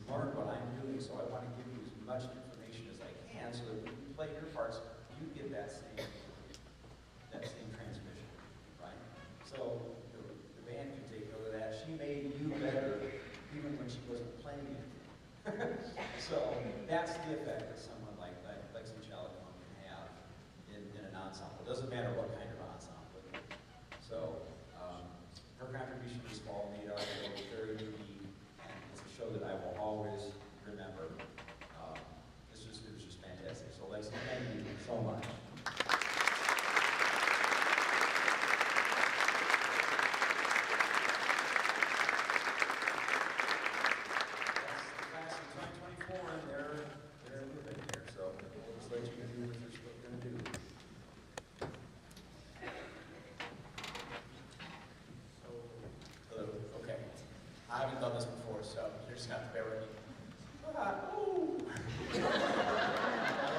A: learn what I'm doing, so I want to give you as much information as I can so that when you play your parts, you get that same transmission, right? So the band can take note of that. She made you better even when she wasn't playing it. So that's the effect that someone like Lexi Chalicone can have in an ensemble. It doesn't matter what kind of ensemble. So her contribution this fall made our show very unique, and it's a show that I will always remember. It was just fantastic. So Lexi, thank you so much.
D: I haven't done this before, so you're just going to have to bear with me. I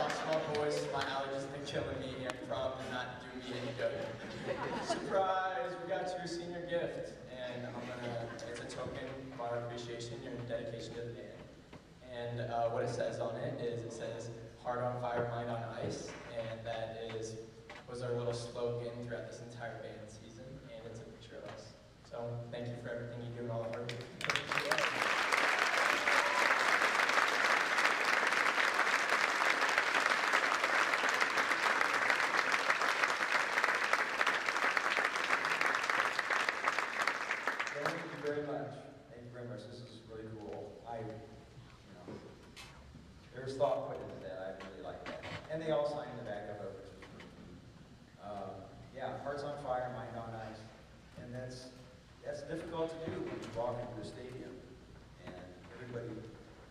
D: lost small voice, my allergies have been killing me, and prom did not do me any good. Surprise! We got you a senior gift, and it's a token of our appreciation, your dedication to the band. And what it says on it is, it says, heart on fire, mind on ice, and that was our little slogan throughout this entire band season, and it's a picture of us. So thank you for everything you do and all the hard work.
A: Thank you very much. Thank you very much. This is really cool. There's thought put into that. I really like that. And they all sign the back of it. Yeah, hearts on fire, mind on ice. And that's difficult to do when you walk into a stadium and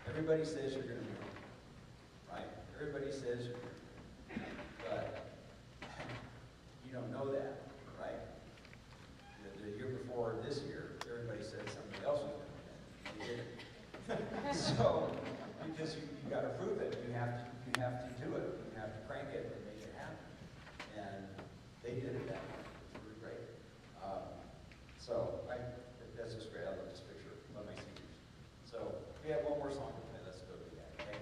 A: everybody says you're going to win, right? Everybody says you're going to win, but you don't know that, right? The year before this year, everybody said somebody else was going to win. They didn't. So, because you got to prove it, you have to do it. You have to crank it and make it happen. And they did it that way. It's really great. That's just great. I love this picture. I love my seniors. So we have one more song to play. Let's go do that, okay?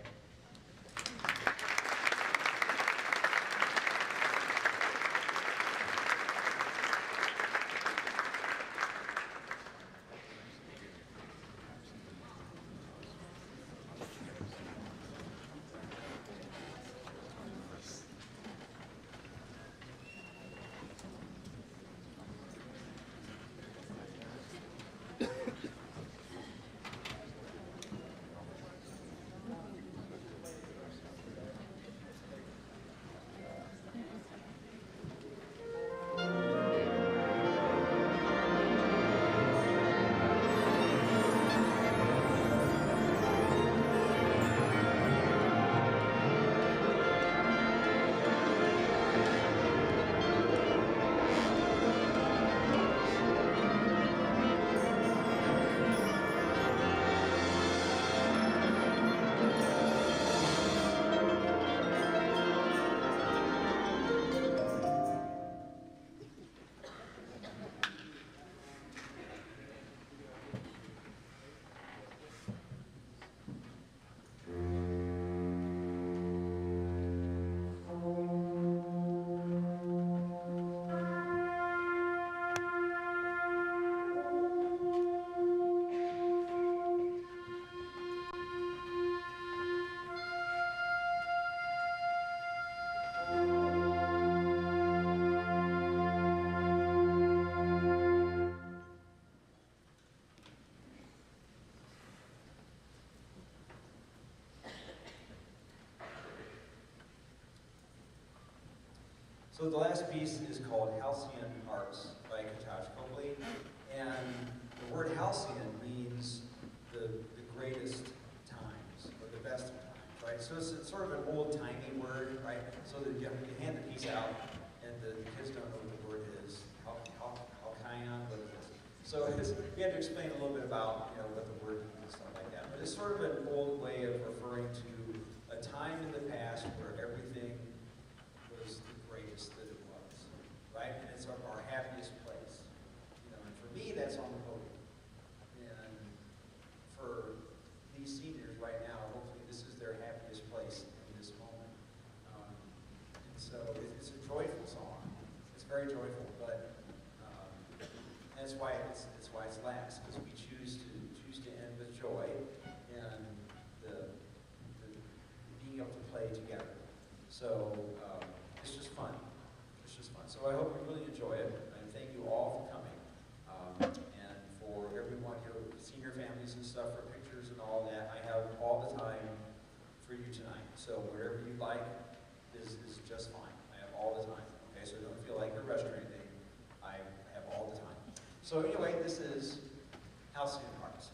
A: So the last piece is called Halcyon Arts by Katash Copley. And the word halcyon means the greatest times, or the best of times, right? So it's sort of an old-timey word, right? So that you hand the piece out, and the kids don't know what the word is. Halcyon, what is this? So we had to explain a little bit about, what the word means and stuff like that. But it's sort of an old way of referring to a time in the past where everything was the greatest that it was, right? And it's our happiest place. And for me, that's on the podium. And for these seniors right now, hopefully this is their happiest place in this moment. And so it's a joyful song. It's very joyful, but that's why it's last, because we choose to end with joy and the being able to play together. So it's just fun. It's just fun. So I hope you really enjoy it, and thank you all for coming. And for everyone, senior families and stuff, for pictures and all that, I have all the time for you tonight. So whatever you like is just fine. I have all the time. Okay, so don't feel like you're rushed or anything. I have all the time. So anyway, this is Halcyon Arts.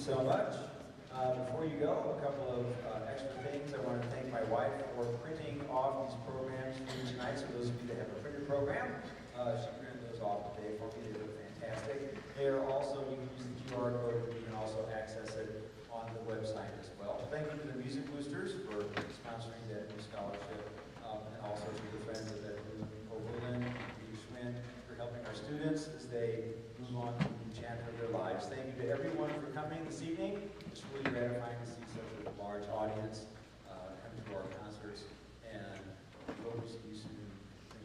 A: so much. Before you go, a couple of extra things. I want to thank my wife for printing off these programs for you tonight. So those of you that have a printed program, she printed those off today for me. They look fantastic. They are also, you can use the QR code, you can also access it on the website as well. Thank you to the Music Boosters for sponsoring that new scholarship, and also to the friends of that group, Oberlin and Schwinn, for helping our students as they move on to the new chapter of their lives. Thank you to everyone for coming this evening. It's really gratifying to see such a large audience come to our concerts, and we hope to see you soon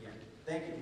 A: again. Thank you.